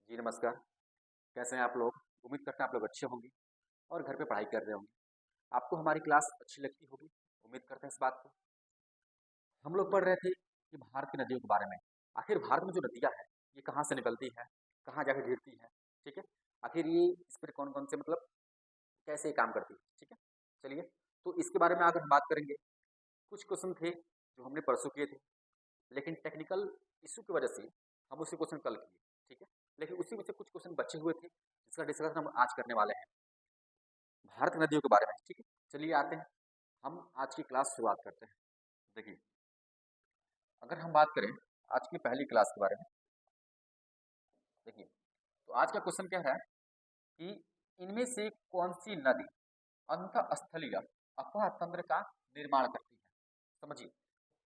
जी नमस्कार। कैसे हैं आप लोग? उम्मीद करते हैं आप लोग अच्छे होंगे और घर पे पढ़ाई कर रहे होंगे। आपको हमारी क्लास अच्छी लगती होगी, उम्मीद करते हैं इस बात को। हम लोग पढ़ रहे थे कि भारत की नदियों के बारे में। आखिर भारत में जो नदियाँ हैं, ये कहाँ से निकलती हैं, कहाँ जाके गिरती हैं, ठीक है? आखिर ये इस पर कौन-कौन से मतलब कैसे ये काम करती है, ठीक है? चलिए, तो इसके बारे में अगर हम बात करेंगे, कुछ क्वेश्चन थे जो हमने परसों किए थे, लेकिन टेक्निकल इश्यू की वजह से हम उसी क्वेश्चन कल किए, ठीक है? लेकिन उसी में से कुछ क्वेश्चन बचे हुए थे, जिसका डिस्कशन हम आज करने वाले हैं। भारत की नदियों के बारे में, ठीक है? चलिए आते हैं, हम आज की क्लास शुरुआत करते हैं। देखिए, अगर हम बात करें आज की पहली क्लास के बारे में, देखिए, तो आज का क्वेश्चन क्या है कि इनमें से कौन सी नदी अंतःस्थलीय अफवाह तंत्र का निर्माण करती है? समझिए,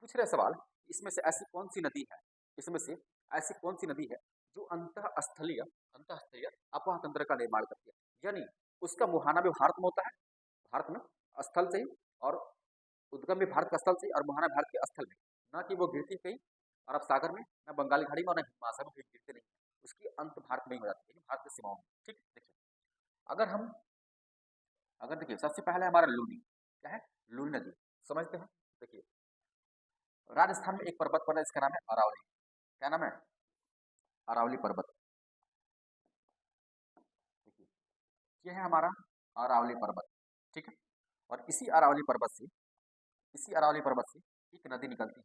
पूछ रहे सवाल, इसमें से ऐसी कौन सी नदी है, इसमें से ऐसी कौन सी नदी है जो अंतःस्थलीय अंतःस्थलीय अफवाह तंत्र का निर्माण करती है, यानी उसका मुहाना भी भारत में होता है, भारत में स्थल से ही, और उद्गम भी भारत का स्थल से और मुहाना भारत के स्थल में, ना कि वो गिरती कहीं अरब सागर में, ना बंगाली खाड़ी में और ना हिंद महासागर में कहीं गिरती नहीं है, उसकी अंत भारत में ही हो जाती है, यानी भारत की सीमाओं में। ठीक है, देखिए, अगर हम अगर देखिए सबसे पहले हमारा लूनी क्या है, लूनी नदी समझते हैं। देखिए, राजस्थान में एक पर्वत पड़ा है, इसका नाम है अरावली। क्या नाम है? अरावली पर्वत। देखिए, ये है हमारा अरावली पर्वत, ठीक है। और इसी अरावली पर्वत से एक नदी निकलती है,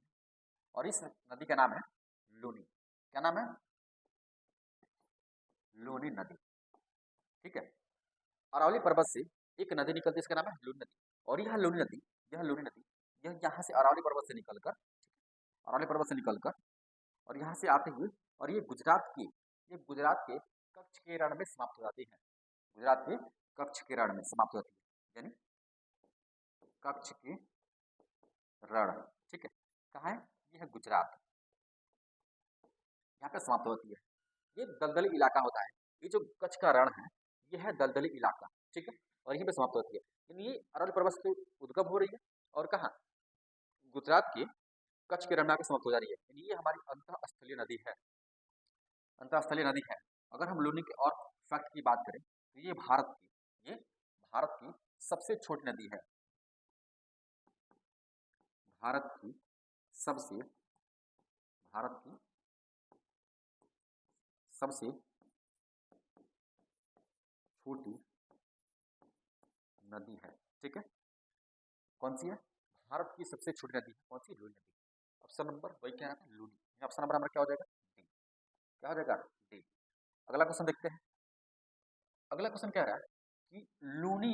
और इस नदी का नाम है लूनी। क्या नाम है? लूनी नदी, ठीक है। अरावली पर्वत से एक नदी निकलती है, इसका नाम है लूनी नदी। और यह लूनी नदी यह यहाँ से अरावली पर्वत से निकलकर, अरावली पर्वत से निकलकर और यहाँ से आते हुए, और ये गुजरात के कच्छ के रण में समाप्त हो जाती है। गुजरात के कच्छ के रण में समाप्त हो जाती है, यानी कच्छ के रण, ठीक है। कहाँ है? ये है गुजरात, यहाँ पे समाप्त होती है। ये दलदली इलाका होता है, ये जो कच्छ का रण है, ये है दलदली इलाका, ठीक है। और यहीं पे समाप्त होती है, यानी ये अरवली पर्वत से उद्गम हो रही है, और कहाँ? गुजरात के कच्छ के रण में आके समाप्त हो जा रही है, यानी ये हमारी अंतःस्थलीय नदी है, अंतःस्थलीय नदी है। अगर हम लूनी के और फैक्ट की बात करें, तो ये भारत की सबसे छोटी नदी है, भारत की सबसे भारत की सबसे छोटी नदी है, ठीक है। कौन सी है? भारत की सबसे छोटी नदी है, कौन सी? लूनी नदी। ऑप्शन नंबर वही क्या है, लूनी। ऑप्शन नंबर हमारा क्या हो जाएगा? डी। क्या हो जाएगा? डी। अगला क्वेश्चन देखते हैं। अगला क्वेश्चन कह रहा है कि लूनी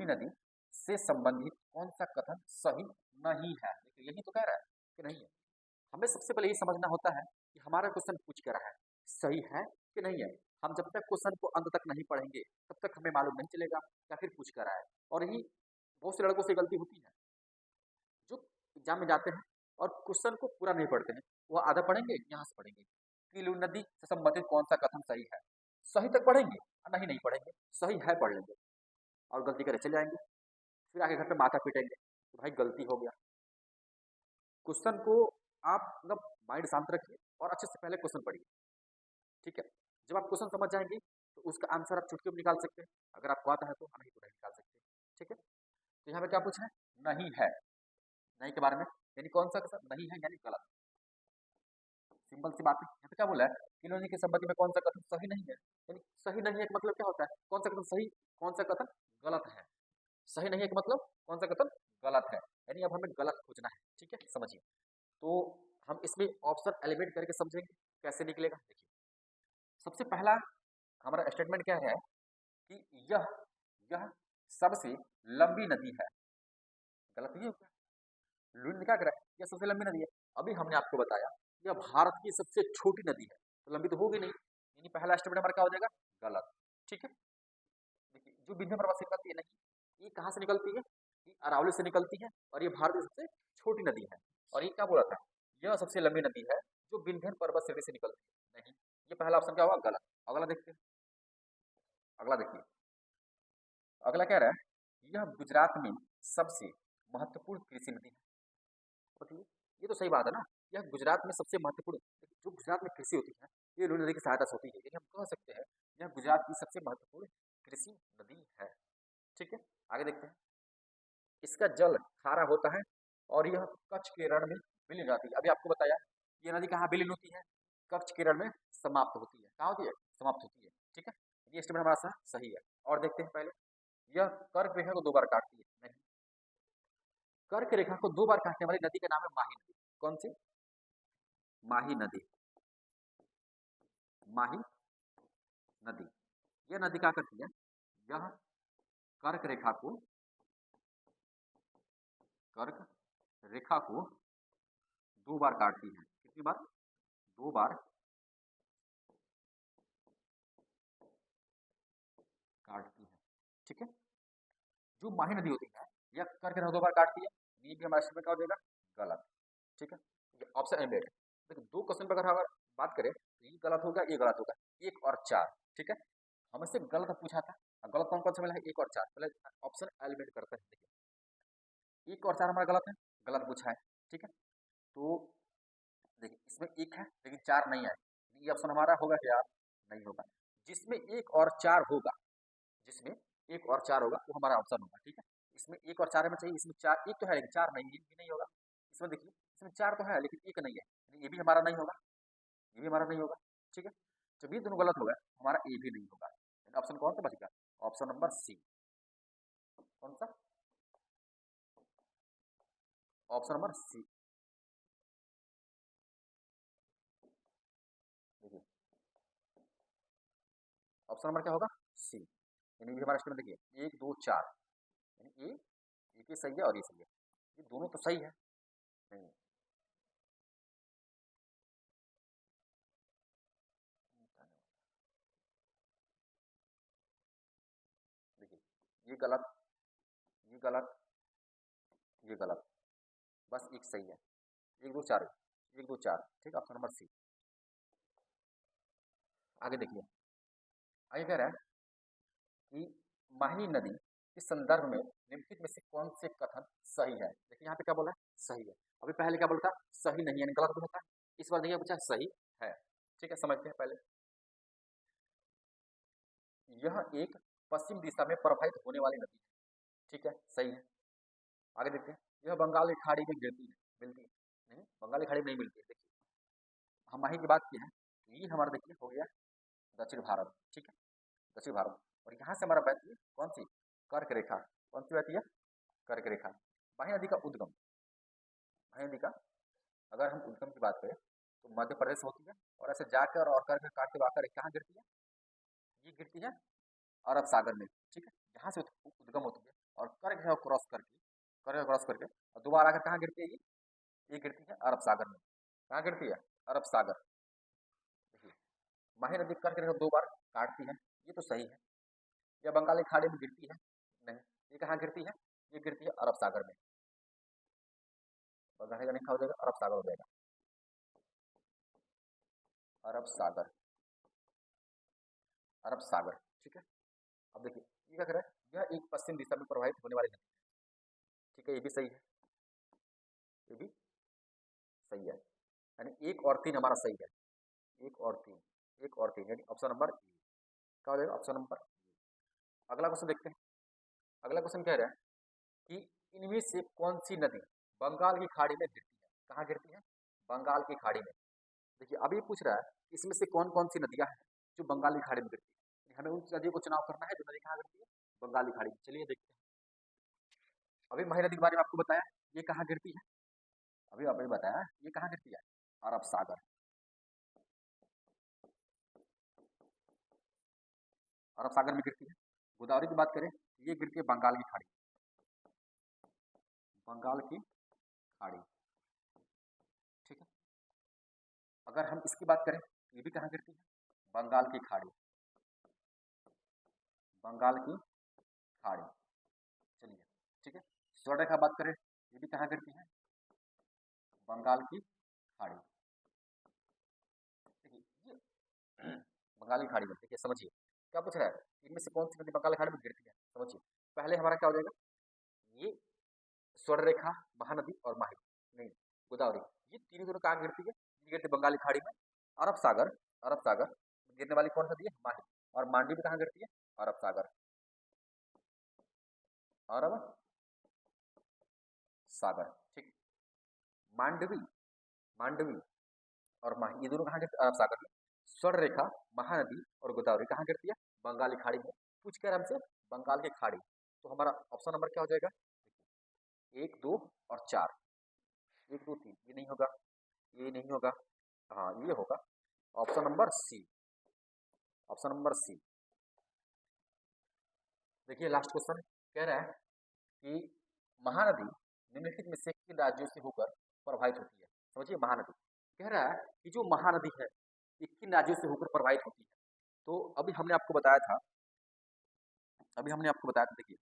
नदी से संबंधित कौन सा कथन सही नहीं है? देखिए, यही तो कह रहा है कि नहीं है। हमें सबसे पहले ये समझना होता है कि हमारा क्वेश्चन पूछ क्या रहा है, सही है कि नहीं है। हम जब तक क्वेश्चन को अंत तक नहीं पढ़ेंगे, तब तक हमें मालूम नहीं चलेगा कि आखिर पूछ क्या रहा है। और यही बहुत से लड़कों से गलती होती है, जो एग्जाम में जाते हैं और क्वेश्चन को पूरा नहीं पढ़ते हैं। वो आधा पढ़ेंगे, यहाँ से पढ़ेंगे कि लूनी नदी से संबंधित कौन सा कथन सही है, सही तक पढ़ेंगे और नहीं पढ़ेंगे, सही है पढ़ लेंगे और गलती करे चले जाएंगे। फिर आगे घर पे माथा पीटेंगे तो भाई गलती हो गया। क्वेश्चन को आप मतलब माइंड शांत रखिए और अच्छे से पहले क्वेश्चन पढ़िए, ठीक है। जब आप क्वेश्चन समझ जाएंगे तो उसका आंसर आप चुटकी में निकाल सकते हैं, अगर आपको आता है तो, नहीं तो नहीं निकाल सकते, ठीक है। तो यहाँ पे क्या पूछा है? नहीं है। नहीं के बारे में, यानी कौन सा कथन नहीं है, यानी गलत। सिंपल सी बात है। यहाँ पे क्या बोला है? इन्होंने के संबंध में कौन सा कथन सही नहीं है, यानी सही नहीं है का मतलब क्या होता है? कौन सा कथन सही, कौन सा कथन गलत है। सही नहीं है का मतलब कौन सा कथन गलत है, यानी अब हमें गलत खोजना है, ठीक है। समझिए, तो हम इसमें ऑप्शन एलिमेंट करके समझेंगे कैसे निकलेगा। देखिए, सबसे पहला हमारा स्टेटमेंट क्या है कि यह सबसे लंबी नदी है। गलत नहीं होगा। लूनी ने क्या करा, यह सबसे लंबी नदी है। अभी हमने आपको बताया यह भारत की सबसे छोटी नदी है, तो लंबी तो होगी नहीं, यानी पहला स्टेटमेंट हमारा क्या हो जाएगा? गलत, ठीक है। देखिए, जो विंध्य पर्वत से निकलती है, नहीं, ये कहाँ से निकलती है? ये अरावली से निकलती है, और ये भारत की सबसे छोटी नदी है। और ये क्या बोला था? यह सबसे लंबी नदी है जो विंध्यन पर्वत श्रेणी से निकलती है। नहीं, ये पहला ऑप्शन क्या होगा? गलत। अगला देखते हैं। अगला देखिए, अगला कह रहा है यह गुजरात में सबसे महत्वपूर्ण कृषि नदी है। बताइए, ये तो सही बात है ना। यह गुजरात में सबसे महत्वपूर्ण, जो गुजरात में कृषि होती है ये लूनी नदी की सहायता से होती है, यानी हम कह सकते हैं यह गुजरात की सबसे महत्वपूर्ण कृषि नदी है। ठीक है, आगे देखते हैं। इसका जल खारा होता है और यह कच्छ के रण में विलीन जाती है। अभी आपको बताया ये नदी कहाँ विलीन होती है, कच्छ के रण में समाप्त होती है। कहाँ होती है, समाप्त होती है। ठीक है, ये स्टेटमेंट हमारा सही है। और देखते हैं पहले, यह कर्क रेखा को 2 बार काटती है। नहीं, कर्क रेखा को 2 बार काटने वाली नदी का नाम है माही नदी। कौन सी, माही नदी, माही नदी। यह नदी क्या करती है, यह कर्क रेखा को, कर्क रेखा को 2 बार काटती है। कितनी बार, 2 बार काटती है। ठीक है, जो माही नदी होती है यह कर्क रेखा 2 बार काटती है। ये भी हमारे में क्या हो जाएगा, गलत। ठीक है, ये ऑप्शन ए में है। देखो 2 क्वेश्चन पर अगर बात करें तो ये गलत होगा, ये गलत होगा, 1 और 4। ठीक है, हमसे गलत पूछा था, गलत कौन कौन सा मिला है, 1 और 4। पहले ऑप्शन एलिमिनेट करते हैं। देखिए 1 और 4 हमारा गलत है, गलत पूछा है। ठीक है, तो देखिए इसमें 1 है लेकिन 4 नहीं है, ये ऑप्शन हमारा होगा क्या, नहीं होगा। जिसमें 1 और 4 होगा, जिसमें 1 और 4 होगा वो हमारा ऑप्शन होगा। ठीक है, इसमें 1 और 4 में चाहिए, इसमें 4, 1 तो है लेकिन 4 नहीं है, ये भी नहीं होगा। इसमें देखिए इसमें 4 तो है लेकिन 1 नहीं है, ये भी हमारा नहीं होगा, ये भी हमारा नहीं होगा। ठीक है, जब ये दोनों गलत होगा हमारा ए भी नहीं होगा। ऑप्शन कौन सा बचेगा, ऑप्शन नंबर सी। कौन सा, ऑप्शन नंबर सी। देखिए ऑप्शन नंबर क्या होगा, सी। यानी भी हमारा स्टेटमेंट देखिए 1 2 4, यानी ए, एक ही सही है और ये सही है, ये दोनों तो सही है। नहीं, देखिए ये गलत, ये गलत, ये गलत, बस एक सही है। 1 2 4, 1 2 4। ठीक है, ऑप्शन नंबर सी। आगे देखिए, आगे कह रहा है कि माही नदी के संदर्भ में निम्नलिखित में से कौन से कथन सही है। देखिए यहाँ पे क्या बोला है, सही है। अभी पहले क्या बोलता, सही नहीं है, यानी गलत भी होता है। इस बार देखिए पूछा सही है। ठीक है, समझते हैं पहले। यह एक पश्चिम दिशा में प्रवाहित होने वाली नदी है। ठीक है, सही है। आगे देखते हैं, यह बंगाल की खाड़ी में गिरती है, मिलती है, नहीं बंगाल की खाड़ी में नहीं मिलती है। देखिए हम माही की बात की है, ये हमारा देखिए हो गया दक्षिण भारत। ठीक है, दक्षिण भारत, और यहाँ से हमारा बहती है कौन सी, कर्क रेखा। कौन सी बहती है, कर्क रेखा। माही नदी का उद्गम, माही नदी का अगर हम उद्गम की बात करें तो मध्य प्रदेश होती है, और ऐसे जाकर और कर्क काट के आकर कहाँ गिरती है, ये गिरती है अरब सागर में। ठीक है, यहाँ से उद्गम होती है और कर्क है क्रॉस करके, कर्क क्रॉस करके और दोबारा आकर कहाँ गिरती है, ये गिरती है अरब सागर में। कहाँ गिरती है, अरब सागर। देखिए माही नदी कर्क रेखा 2 बार काटती है, ये तो सही है। या बंगाली खाड़ी में गिरती है, नहीं, ये कहाँ गिरती है, ये गिरती है अरब सागर में। बंगाली का नहीं खा हो जाएगा, अरब सागर हो जाएगा, अरब सागर, अरब सागर। ठीक है, अब देखिए ये क्या कर रहा है, यह एक पश्चिम दिशा में प्रवाहित होने वाली नदी है। ठीक है, ये भी सही है, ये भी सही है, यानी 1 और 3 हमारा सही है। 1 और 3, 1 और 3, यानी ऑप्शन नंबर ए। क्या हो जाएगा, ऑप्शन नंबर ए। अगला क्वेश्चन देखते हैं। अगला क्वेश्चन कह रहा है कि इनमें से कौन सी नदी बंगाल की खाड़ी में गिरती है। कहाँ गिरती है, बंगाल की खाड़ी में। देखिए अभी पूछ रहा है कि इसमें से कौन कौन सी नदियां हैं जो बंगाल की खाड़ी में गिरती है। हमें उन नदियों को चुनाव करना है जो नदी कहाँ गिरती है, बंगाल की खाड़ी में। चलिए देखते हैं। अभी माही नदी के बारे में आपको बताया, ये कहाँ गिरती है, अभी आपने बताया ये कहाँ गिरती है, अरब सागर, अरब सागर में गिरती है। गोदावरी की बात करें तो ये गिरती है बंगाल की खाड़ी, बंगाल की खाड़ी। ठीक है, अगर हम इसकी बात करें तो ये भी कहाँ गिरती है, बंगाल की खाड़ी, बंगाल की खाड़ी। चलिए ठीक है, स्वर्णरेखा बात करें ये भी कहाँ गिरती है, बंगाल की खाड़ी। देखिए ये बंगाली खाड़ी में, देखिए समझिए क्या पूछ रहा है, इनमें से कौन सी नदी बंगाल खाड़ी में गिरती है। समझिए पहले हमारा क्या हो जाएगा, ये स्वर्णरेखा, महानदी और माही, नहीं गोदावरी, ये तीनों दोनों कहाँ गिरती है, ये गिरती है बंगाली खाड़ी में। अरब सागर अरब सागर। गिरने वाली कौन नदी है? माही। और मांडवी कहाँ गिरती है? अरब सागर। अरब सागर, ठीक। मांडवी, मांडवी और माही, ये दोनों कहाँ गिरती है? अरब सागर में। स्वर्ण रेखा, महानदी और गोदावरी कहाँ गिरती है? बंगाली खाड़ी में। पूछ कर हमसे बंगाल की खाड़ी, तो हमारा ऑप्शन नंबर क्या हो जाएगा? एक, दो और चार। एक, दो, तीन, ये नहीं होगा, ये नहीं होगा, हाँ ये होगा। Option number C, option number C. देखिए लास्ट क्वेश्चन कह रहा है कि महानदी निम्नलिखित में से किन राज्यों से होकर प्रवाहित होती है? समझिए महानदी कह रहा है कि जो महानदी है ये किन राज्यों से होकर प्रवाहित होती है। तो अभी हमने आपको बताया था, अभी हमने आपको बताया था, देखिए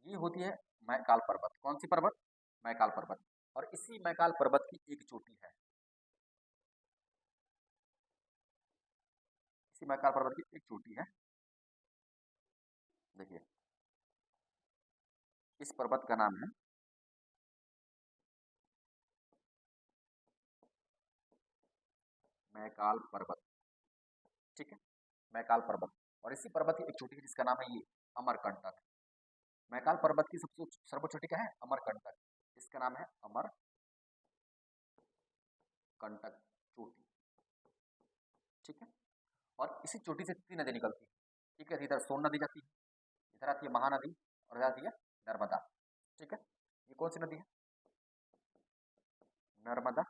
ये होती है मैकाल पर्वत। कौन सी पर्वत? मैकाल पर्वत। और इसी मैकाल पर्वत की एक चोटी है, इसी मैकाल पर्वत की एक चोटी है। देखिए इस पर्वत का नाम है मैकाल पर्वत, ठीक है, मैकाल पर्वत। और इसी पर्वत की एक चोटी है जिसका नाम है ये अमरकंटक। मैकाल पर्वत की सबसे सर्वोच्च चोटी क्या है? अमरकंटक। इसका नाम है अमरकंटक चोटी, ठीक है। और इसी चोटी से तीन नदी निकलती है, ठीक है। इधर सोन नदी जाती है, इधर आती है महानदी और इधर आती है नर्मदा, ठीक है। ये कौन सी नदी है? नर्मदा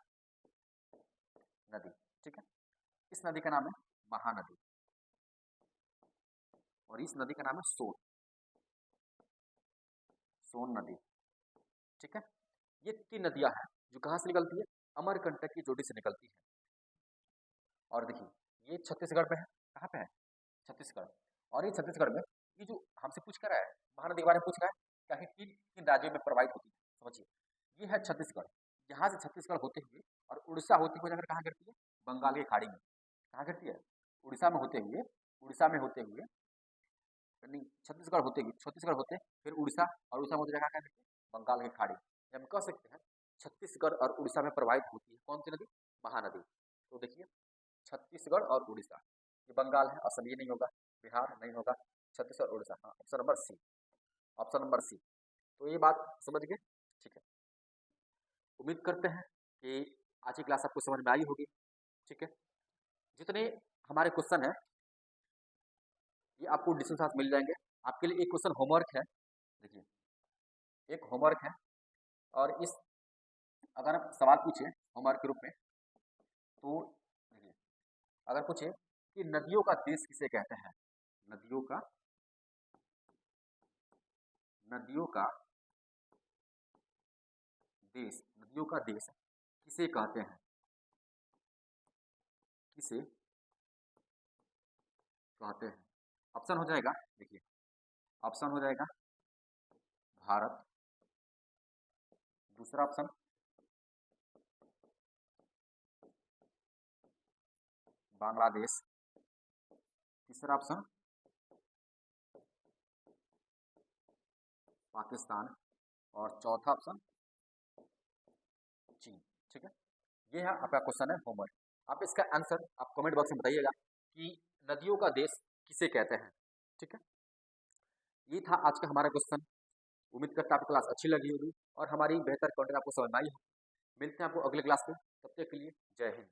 नदी, ठीक है। इस नदी का नाम है महानदी और इस नदी का नाम है सोन, सोन नदी, ठीक है। ये तीन नदियां हैं जो कहाँ से निकलती है? अमरकंटक की चोटी से निकलती है। और देखिए ये छत्तीसगढ़ में है, कहाँ पे है? छत्तीसगढ़। और ये छत्तीसगढ़ में, ये जो हमसे पूछ कर रहा है महानदी के बारे में पूछ रहा है, क्या है किन किन राज्यों में प्रवाहित होती है, समझिए। ये है छत्तीसगढ़, यहाँ से छत्तीसगढ़ होते हुए और उड़ीसा होते हुए जाकर कहाँ गिरती है? बंगाल की खाड़ी में। कहाँ गिरती है? उड़ीसा में होते हुए, उड़ीसा में होते हुए, नहीं छत्तीसगढ़ होते फिर उड़ीसा, और उड़ीसा में होते कहाँ गिरती है? बंगाल की खाड़ी। हम कह सकते हैं छत्तीसगढ़ और उड़ीसा में प्रवाहित होती है कौन सी नदी? महानदी। तो देखिए छत्तीसगढ़ और उड़ीसा, ये बंगाल है, असम ये नहीं होगा, बिहार नहीं होगा, छत्तीसगढ़ उड़ीसा, हाँ option number C, option number C. तो ये बात समझ गए, ठीक है। उम्मीद करते हैं कि आज की क्लास आपको समझ में आई होगी, ठीक है। जितने हमारे क्वेश्चन है ये आपको डिस्क्रिप्शन साथ मिल जाएंगे। आपके लिए एक क्वेश्चन होमवर्क है, देखिए एक होमवर्क है। और इस अगर आप सवाल पूछे होमवर्क के रूप में, तो देखिए अगर पूछे कि नदियों का देश किसे कहते हैं, नदियों का, नदियों का देश, नदियों का देश किसे कहते हैं, किसे कहते हैं? ऑप्शन हो जाएगा, देखिए ऑप्शन हो जाएगा भारत, दूसरा ऑप्शन बांग्लादेश, तीसरा ऑप्शन पाकिस्तान और चौथा ऑप्शन चीन, ठीक है। ये है आपका क्वेश्चन है होमवर्क। आप इसका आंसर आप कमेंट बॉक्स में बताइएगा कि नदियों का देश किसे कहते हैं, ठीक है। ये था आज का हमारा क्वेश्चन। उम्मीद करता आपको क्लास अच्छी लगी होगी और हमारी बेहतर कंटेंट आपको समझ में आई होगी। मिलते हैं आपको अगले क्लास में, तब तक के लिए जय हिंद।